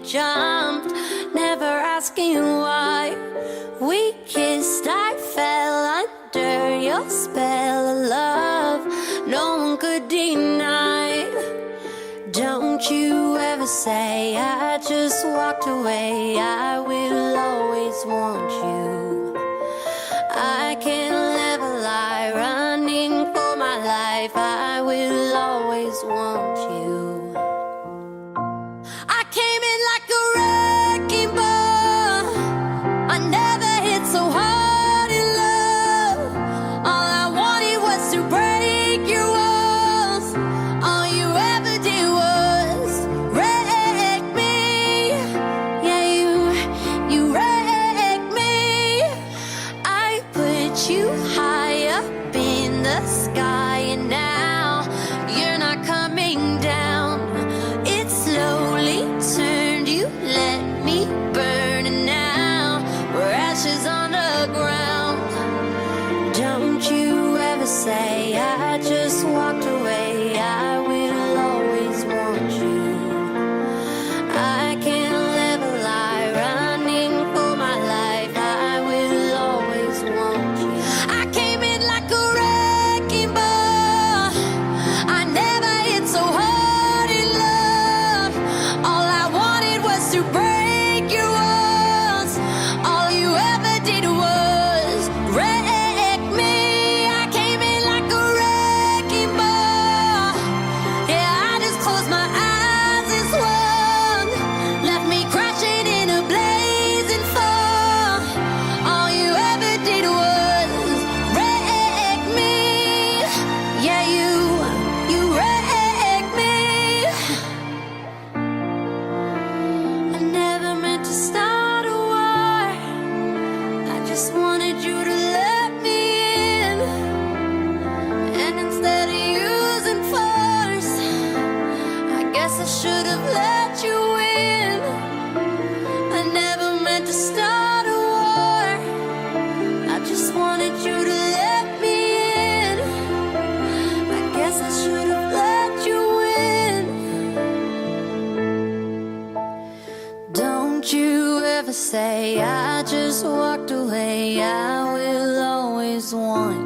jumped, never asking why. We kissed, I fell under your spell of love, no one could deny. Don't you ever say I just walked away, I will always want you. I can't live a lie, running for my life, I will always want you. I came in like a wrecking ball, I never hit so hard in love. All I wanted was to break your walls, all you ever did was wreck me. Yeah, you wrecked me. I put you high up in the sky, and now you're not coming down. It slowly turned, you let me burn, and now we're ashes on the ground. Don't you ever say I just walked away, I will always want you. I can't live a lie, running for my life, I will always want you. I came in like a wrecking ball, I never hit so hard in love. All I wanted was to break your walls, all you ever did was wreck me. I came in like a wrecking ball, yeah, I just closed my eyes and swung, left me crashing in a blazing fall. All you ever did was wreck me. Yeah, you wrecked me. I never meant to start a war, I just wanted you to let me in. And instead of using force, I guess I should have let you in. I never meant to start a war, I just wanted you to let me in. I guess I should have let you in. Don't you ever say I just walked away, I will always want